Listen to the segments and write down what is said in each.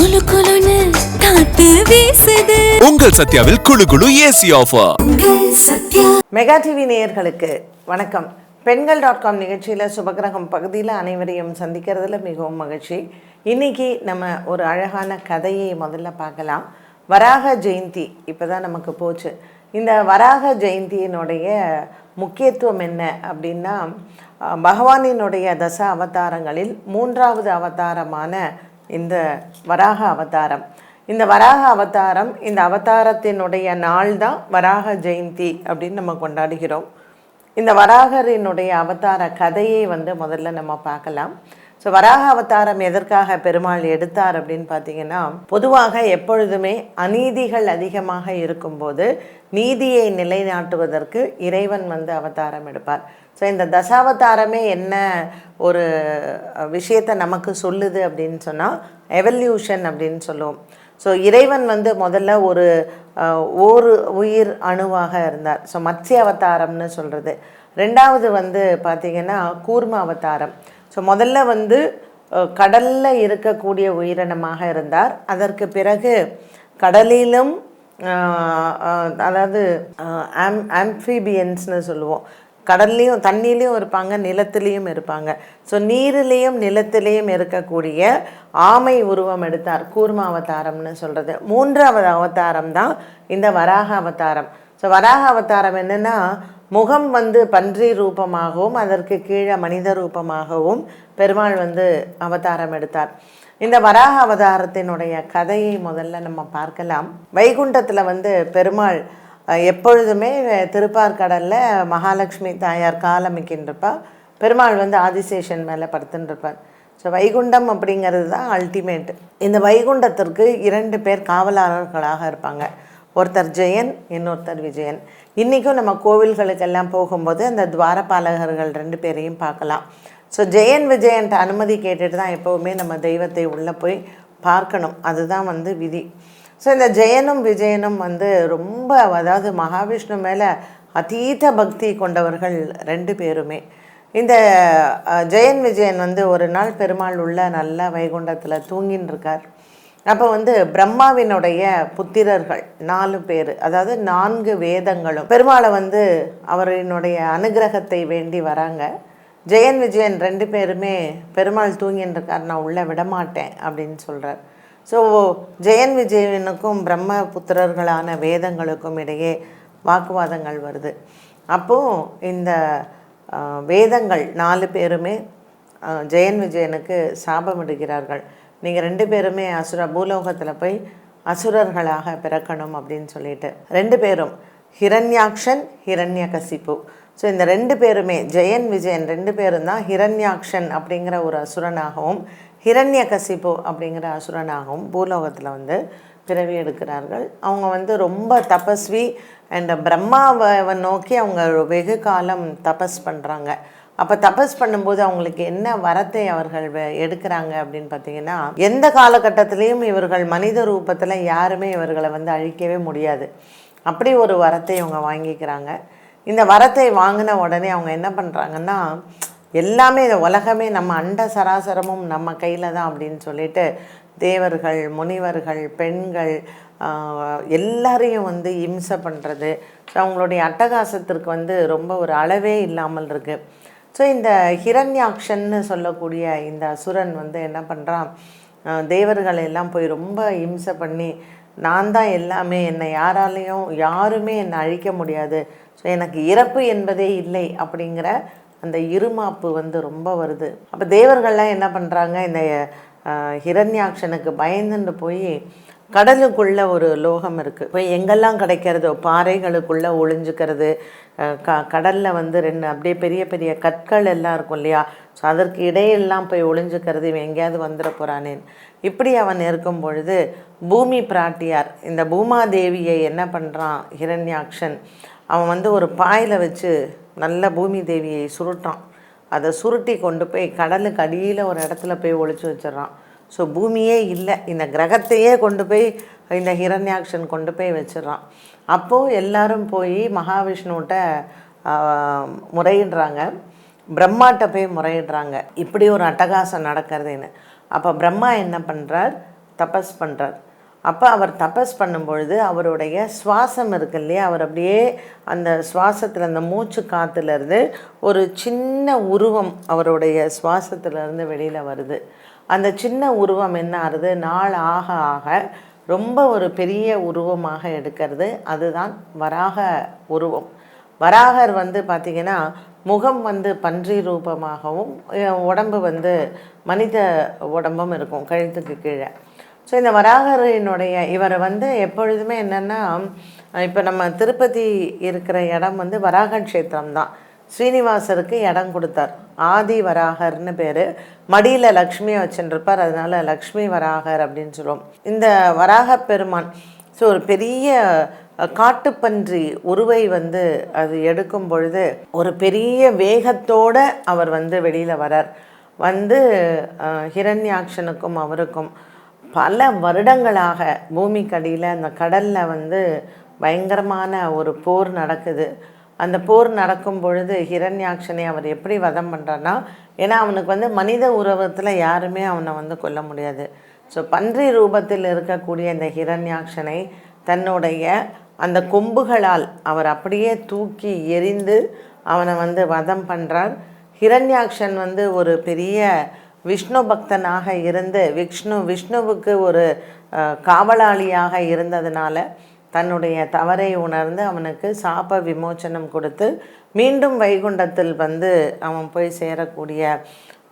குளு குளுன்னு காத்து வீசுது. உங்கள் சத்யாவில் குளு குளு ஏசி ஆஃபர். மெகா டிவி நேயர்களுக்கு வணக்கம். பெண்கள்.com நிகழ்ச்சியில் சுபகிரகம் பகுதியில் அனைவரையும் சந்திக்கிறதுல மிகவும் மகிழ்ச்சி. இன்றைக்கி நம்ம ஒரு அழகான கதையை முதல்ல பார்க்கலாம். வராக ஜெயந்தி இப்போ தான் நமக்கு போச்சு. இந்த வராக ஜெயந்தியினுடைய முக்கியத்துவம் என்ன அப்படின்னா, பகவானினுடைய தச அவதாரங்களில் 3வது அவதாரமான இந்த வராக அவதாரம். இந்த வராக அவதாரம், இந்த அவதாரத்தினுடைய நாள் தான் வராக ஜெயந்தி அப்படின்னு நம்ம கொண்டாடுகிறோம். இந்த வராகரினுடைய அவதார கதையை முதல்ல நம்ம பார்க்கலாம். ஸோ வராக அவதாரம் எதற்காக பெருமாள் எடுத்தார் அப்படின்னு பார்த்தீங்கன்னா, பொதுவாக எப்பொழுதுமே அநீதிகள் அதிகமாக இருக்கும்போது நீதியை நிலைநாட்டுவதற்கு இறைவன் அவதாரம் எடுப்பார். ஸோ இந்த தசாவதாரமே என்ன ஒரு விஷயத்தை நமக்கு சொல்லுது அப்படின்னு சொன்னால், எவல்யூஷன் அப்படின்னு சொல்லுவோம். ஸோ இறைவன் முதல்ல ஒரு உயிர் அணுவாக இருந்தார். ஸோ மத்ஸ்ய அவதாரம்னு சொல்கிறது. ரெண்டாவது பார்த்திங்கன்னா கூர்ம அவதாரம். ஸோ முதல்ல கடலில் இருக்கக்கூடிய உயிரினமாக இருந்தார். அதற்கு பிறகு கடலிலும் அதாவது ஆம்ஃபிபியன்ஸ்னு சொல்லுவோம். கடல்லையும் தண்ணிலையும் இருப்பாங்க, நிலத்திலையும் இருப்பாங்க. ஸோ நீரிலையும் நிலத்திலையும் இருக்கக்கூடிய ஆமை உருவம் எடுத்தார், கூர்ம அவதாரம்னு சொல்கிறது. 3வது அவதாரம் தான் இந்த வராக அவதாரம். ஸோ வராக அவதாரம் என்னென்னா, முகம் பன்றி ரூபமாகவும் அதற்கு கீழே மனித ரூபமாகவும் பெருமாள் அவதாரம் எடுத்தார். இந்த வராக அவதாரத்தினுடைய கதையை முதல்ல நம்ம பார்க்கலாம். வைகுண்டத்தில் பெருமாள் எப்பொழுதுமே திருப்பார்கடலில் மகாலட்சுமி தாயார் காலமிக்கின்றப்பா, பெருமாள் ஆதிசேஷன் மேலே படுத்துட்டுருப்பார். ஸோ வைகுண்டம் அப்படிங்கிறது தான் அல்டிமேட். இந்த வைகுண்டத்திற்கு 2 பேர் காவலாளர்களாக இருப்பாங்க. ஒருத்தர் ஜெயன், இன்னொருத்தர் விஜயன். இன்றைக்கும் நம்ம கோவில்களுக்கெல்லாம் போகும்போது அந்த துவாரபாலகர்கள் 2 பேரையும் பார்க்கலாம். ஸோ ஜெயன் விஜயன்ட்ட அனுமதி கேட்டுட்டு தான் எப்போவுமே நம்ம தெய்வத்தை உள்ளே போய் பார்க்கணும். அதுதான் விதி. ஸோ இந்த ஜெயனும் விஜயனும் ரொம்ப, அதாவது மகாவிஷ்ணு மேலே அதீத பக்தி கொண்டவர்கள் 2 பேருமே. இந்த ஜெயன் விஜயன் ஒரு நாள் பெருமாள் உள்ள நல்லா வைகுண்டத்தில் தூங்கின்னு இருக்கார். அப்போ பிரம்மாவினுடைய புத்திரர்கள் 4 பேர், அதாவது 4 வேதங்களும் பெருமாளை அவரினுடைய அனுகிரகத்தை வேண்டி வராங்க. ஜெயன் விஜயன் 2 பேருமே பெருமாள் தூங்கின்னு இருக்கார், நான் உள்ளே விடமாட்டேன் அப்படின்னு சொல்கிறார். ஸோ ஜெயன் விஜயனுக்கும் பிரம்ம புத்திரர்களான வேதங்களுக்கும் இடையே வாக்குவாதங்கள் வருது. அப்போது இந்த வேதங்கள் 4 பேருமே ஜெயன் விஜயனுக்கு சாபமிடுகிறார்கள். நீங்கள் 2 பேருமே பூலோகத்தில் போய் அசுரர்களாக பிறக்கணும் அப்படின்னு சொல்லிட்டு. 2 பேரும் ஹிரண்யாக்ஷன், ஹிரண்யகசிப்பு. ஸோ இந்த 2 பேருமே, ஜெயன் விஜயன் 2 பேரும் தான் ஹிரண்யாக்ஷன் அப்படிங்கிற ஒரு அசுரனாகவும் ஹிரண்யகசிப்பு அப்படிங்கிற அசுரனாகவும் பூலோகத்தில் பிறவி எடுக்கிறார்கள். அவங்க ரொம்ப தபஸ்வி அண்ட் பிரம்மாவை நோக்கி அவங்க வெகு காலம் தபஸ் பண்ணுறாங்க. அப்போ தபஸ் பண்ணும்போது அவங்களுக்கு என்ன வரத்தை அவர்கள் எடுக்கிறாங்க அப்படின்னு பார்த்தீங்கன்னா, எந்த காலகட்டத்திலையும் இவர்கள் மனித ரூபத்தில் யாருமே இவர்களை அழிக்கவே முடியாது. அப்படி ஒரு வரத்தை அவங்க வாங்கிக்கிறாங்க. இந்த வரத்தை வாங்கின உடனே அவங்க என்ன பண்ணுறாங்கன்னா, எல்லாமே இந்த உலகமே நம்ம அண்ட சராசரமும் நம்ம கையில் தான் அப்படின்னு சொல்லிட்டு தேவர்கள், முனிவர்கள், பெண்கள் எல்லாரையும் இம்சை பண்ணுறது. ஸோ அவங்களுடைய அட்டகாசத்திற்கு ரொம்ப ஒரு அளவே இல்லாமல் இருக்குது. ஸோ இந்த ஹிரண்யாக்ஷன்னு சொல்லக்கூடிய இந்த அசுரன் என்ன பண்ணுறான், தேவர்கள் எல்லாம் போய் ரொம்ப இம்சை பண்ணி, நான் தான் எல்லாமே, என்னை யாருமே என்னை அழிக்க முடியாது, ஸோ எனக்கு இறப்பு என்பதே இல்லை அப்படிங்கிற அந்த இருமாப்பு ரொம்ப வருது. அப்போ தேவர்கள்லாம் என்ன பண்ணுறாங்க, இந்த ஹிரண்யாக்ஷனுக்கு பயந்துன்னு போய் கடலுக்குள்ளே ஒரு லோகம் இருக்குது, போய் எங்கெல்லாம் கிடைக்கிறதோ பாறைகளுக்குள்ளே ஒளிஞ்சுக்கிறது, கடலில் 2 அப்படியே பெரிய பெரிய கற்கள் எல்லாம் இருக்கும் இல்லையா, ஸோ அதற்கு இடையெல்லாம் போய் ஒளிஞ்சுக்கிறது, இவன் எங்கேயாவது வந்துட போகிறானேன்னு. இப்படி அவன் இருக்கும் பொழுது பூமி பிராட்டியார், இந்த பூமாதேவியை என்ன பண்ணுறான் ஹிரண்யாக்ஷன், அவன் ஒரு பாயில் வச்சு நல்ல பூமி தேவியை சுருட்டான். அதை சுருட்டி கொண்டு போய் கடலுக்கு அடியில் ஒரு இடத்துல போய் ஒளிச்சு வச்சிடறான். ஸோ பூமியே இல்லை, இந்த கிரகத்தையே கொண்டு போய் இந்த ஹிரண்யாக்ஷன் கொண்டு போய் வச்சிடறான். அப்போது எல்லாரும் போய் மகாவிஷ்ணுகிட்ட முறையிடுறாங்க, பிரம்மாட்ட போய் முறையிடுறாங்க, இப்படி ஒரு அட்டகாசம் நடக்கிறதுன்னு. அப்போ பிரம்மா என்ன பண்ணுறார், தபஸ் பண்ணுறார். அப்போ அவர் தபஸ் பண்ணும்பொழுது அவருடைய சுவாசம் இருக்கு இல்லையா, அவர் அப்படியே அந்த சுவாசத்தில் அந்த மூச்சு காற்றுலேருந்து ஒரு சின்ன உருவம் அவருடைய சுவாசத்துலேருந்து வெளியில் வருது. அந்த சின்ன உருவம் என்ன ஆகுது, நாள் ஆக ஆக ரொம்ப ஒரு பெரிய உருவமாக எடுக்கிறது. அதுதான் வராக உருவம். வராகர் பார்த்திங்கன்னா முகம் பன்றி ரூபமாகவும் உடம்பு மனித உடம்பும் இருக்கும் கழுத்துக்கு கீழே. ஸோ இந்த வராகரினுடைய இவரை எப்பொழுதுமே என்னென்னா, இப்போ நம்ம திருப்பதி இருக்கிற இடம் வராக க்ஷேத்திரம் தான். ஸ்ரீனிவாசருக்கு இடம் கொடுத்தார். ஆதி வராகர்னு பேர். மடியில் லக்ஷ்மியை வச்சுருப்பார், அதனால் லக்ஷ்மி வராகர் அப்படின்னு சொல்லுவோம். இந்த வராக பெருமான் ஸோ ஒரு பெரிய காட்டுப்பன்றி உருவை அது எடுக்கும் பொழுது ஒரு பெரிய வேகத்தோடு அவர் வெளியில் வரார். ஹிரண்யாக்ஷனுக்கும் அவருக்கும் பல வருடங்களாக பூமிக்கடியில் அந்த கடலில் பயங்கரமான ஒரு போர் நடக்குது. அந்த போர் நடக்கும் பொழுது ஹிரண்யாக்ஷனை அவர் எப்படி வதம் பண்ணுறாருன்னா, ஏன்னா அவனுக்கு மனித உருவத்தில் யாருமே அவனை கொல்ல முடியாது. ஸோ பன்றி ரூபத்தில் இருக்கக்கூடிய இந்த ஹிரண்யாக்ஷனை தன்னுடைய அந்த கொம்புகளால் அவர் அப்படியே தூக்கி எறிந்து அவனை வதம் பண்ணுறார். ஹிரண்யாக்ஷன் ஒரு பெரிய விஷ்ணு பக்தனாக இருந்து விஷ்ணுவுக்கு ஒரு காவலாளியாக இருந்ததுனால தன்னுடைய தவறை உணர்ந்து அவனுக்கு சாப விமோச்சனம் கொடுத்து மீண்டும் வைகுண்டத்தில் அவன் போய் சேரக்கூடிய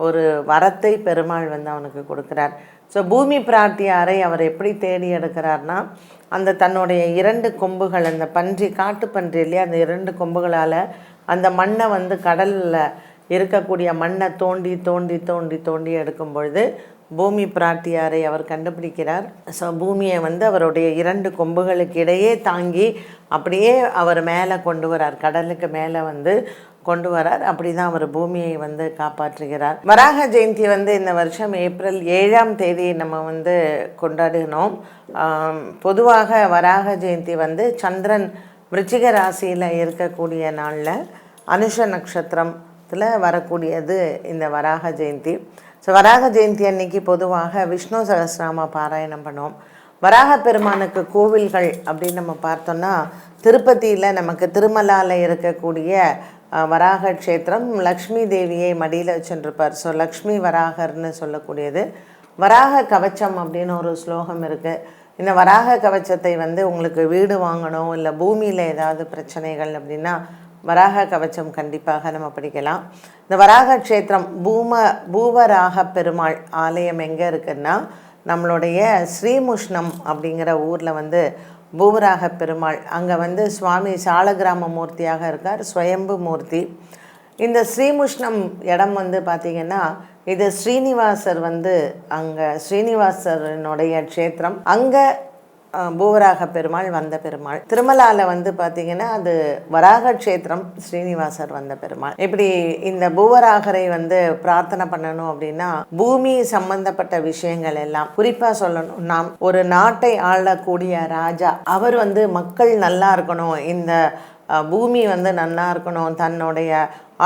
ஒரு வரத்தை பெருமாள் அவனுக்கு கொடுக்குறார். ஸோ பூமி பிராட்டியாரை அவர் எப்படி தேடி எடுக்கிறார்னா, அந்த தன்னுடைய 2 கொம்புகள், அந்த பன்றி காட்டுப்பன்றி இல்லையா, அந்த 2 கொம்புகளால் அந்த மண்ணை கடலில் இருக்கக்கூடிய மண்ணை தோண்டி தோண்டி தோண்டி தோண்டி எடுக்கும் பொழுது பூமி பிராட்டியாரை அவர் கண்டுபிடிக்கிறார். ஸோ பூமியை அவருடைய 2 கொம்புகளுக்கு இடையே தாங்கி அப்படியே அவர் மேலே கொண்டு வரார், கடலுக்கு மேலே கொண்டு வரார். அப்படி தான் அவர் பூமியை காப்பாற்றுகிறார். வராக ஜெயந்தி இந்த வருஷம் ஏப்ரல் 7ஆம் தேதி நம்ம கொண்டாடினோம். பொதுவாக வராக ஜெயந்தி சந்திரன் விருச்சிக ராசியில் இருக்கக்கூடிய நாளில் அனுஷ நட்சத்திரத்தில் வரக்கூடியது இந்த வராக ஜெயந்தி. ஸோ வராக ஜெயந்தி அன்னைக்கு பொதுவாக விஷ்ணு சகஸ்ரநாம பாராயணம் பண்ணுவோம். வராக பெருமானுக்கு கோவில்கள் அப்படின்னு நம்ம பார்த்தோன்னா, திருப்பதியில் நமக்கு திருமலாவில் இருக்கக்கூடிய வராக க்ஷேத்திரம் லக்ஷ்மி தேவியை மடியில் வச்சுருப்பார். ஸோ லக்ஷ்மி வராகர்னு சொல்லக்கூடியது. வராக கவச்சம் அப்படின்னு ஒரு ஸ்லோகம் இருக்குது. இந்த வராக கவச்சத்தை உங்களுக்கு வீடு வாங்கணும், இல்லை பூமியில் ஏதாவது பிரச்சனைகள் அப்படின்னா வராக கவச்சம் கண்டிப்பாக நம்ம படிக்கலாம். இந்த வராக க்ஷேத்திரம் பூவராக பெருமாள் ஆலயம் எங்கே இருக்குன்னா, நம்மளுடைய ஸ்ரீமுஷ்ணம் அப்படிங்கிற ஊரில் பூவராக பெருமாள் அங்கே சுவாமி சாலகிராம மூர்த்தியாக இருக்கார், ஸ்வயம்பு மூர்த்தி. இந்த ஸ்ரீமுஷ்ணம் இடம் பார்த்திங்கன்னா இது ஸ்ரீனிவாசர் அங்கே ஸ்ரீனிவாசரனுடைய க்ஷேத்திரம். அங்கே பூவராக பெருமாள் வந்த பெருமாள். திருமலாவில் பார்த்திங்கன்னா அது வராக க்ஷேத்திரம், ஸ்ரீனிவாசர் வந்த பெருமாள். இப்படி இந்த பூவராகரை பிரார்த்தனை பண்ணணும் அப்படின்னா பூமி சம்பந்தப்பட்ட விஷயங்கள் எல்லாம், குறிப்பாக சொல்லணும், நாம் ஒரு நாட்டை ஆளக்கூடிய ராஜா அவர் மக்கள் நல்லா இருக்கணும், இந்த பூமி நல்லா இருக்கணும், தன்னுடைய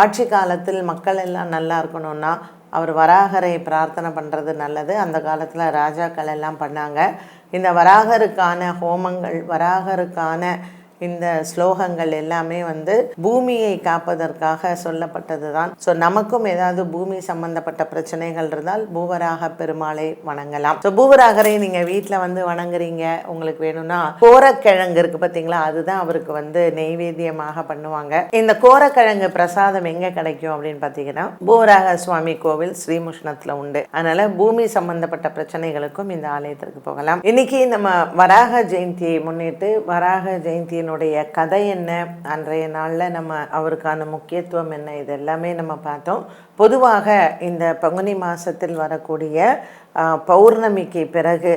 ஆட்சி காலத்தில் மக்கள் எல்லாம் நல்லா இருக்கணும்னா அவர் வராகரை பிரார்த்தனை பண்ணுறது நல்லது. அந்த காலத்தில் ராஜாக்கள் எல்லாம் பண்ணாங்க. இந்த வராகருக்கான ஹோமங்கள், வராகருக்கான இந்த ஸ்லோகங்கள் எல்லாமே பூமியை காப்பதற்காக சொல்லப்பட்டது தான். ஸோ நமக்கும் ஏதாவது பூமி சம்பந்தப்பட்ட பிரச்சனைகள் இருந்தால் பூவராக பெருமாளை வணங்கலாம். ஸோ பூவராகரை நீங்கள் வீட்டில் வணங்குறீங்க, உங்களுக்கு வேணும்னா கோரக்கிழங்கு இருக்குது பார்த்தீங்களா, அதுதான் அவருக்கு நெய்வேத்தியமாக பண்ணுவாங்க. இந்த கோரக்கிழங்கு பிரசாதம் எங்கே கிடைக்கும் அப்படின்னு பார்த்தீங்கன்னா பூவராக சுவாமி கோவில் ஸ்ரீமுஷ்ணத்தில் உண்டு. அதனால பூமி சம்பந்தப்பட்ட பிரச்சனைகளுக்கும் இந்த ஆலயத்திற்கு போகலாம். இன்னைக்கு நம்ம வராக ஜெயந்தியை முன்னிட்டு வராக ஜெயந்தியின் கதை என்ன, அன்றைய நாளில் நம்ம அவருக்கான முக்கியத்துவம் என்ன, இது எல்லாமே நம்ம பார்த்தோம். பொதுவாக இந்த பங்குனி மாதத்தில் வரக்கூடிய பௌர்ணமிக்கு பிறகு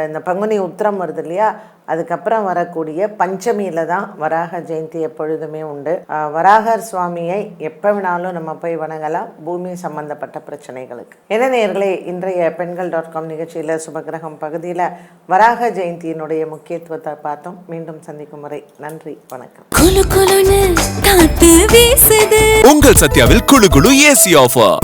இந்த பங்குனி உத்திரம் வருது இல்லையா, அதுக்கப்புறம் வரக்கூடிய பஞ்சமியில் தான் வராக ஜெயந்தி எப்பொழுதுமே உண்டு. வராகர் சுவாமியை எப்போ வேணாலும் நம்ம போய் வணங்கலாம் பூமி சம்பந்தப்பட்ட பிரச்சனைகளுக்கு. என்ன நேயர்களே, இன்றைய பெண்கள்.com நிகழ்ச்சியில் சுபகிரகம் பகுதியில் வராக ஜெயந்தியினுடைய முக்கியத்துவத்தை பார்த்தோம். மீண்டும் சந்திக்கும் முறை நன்றி, வணக்கம். உங்கள் சத்யாவில் குழு குழு ஏசி ஆஃபர்.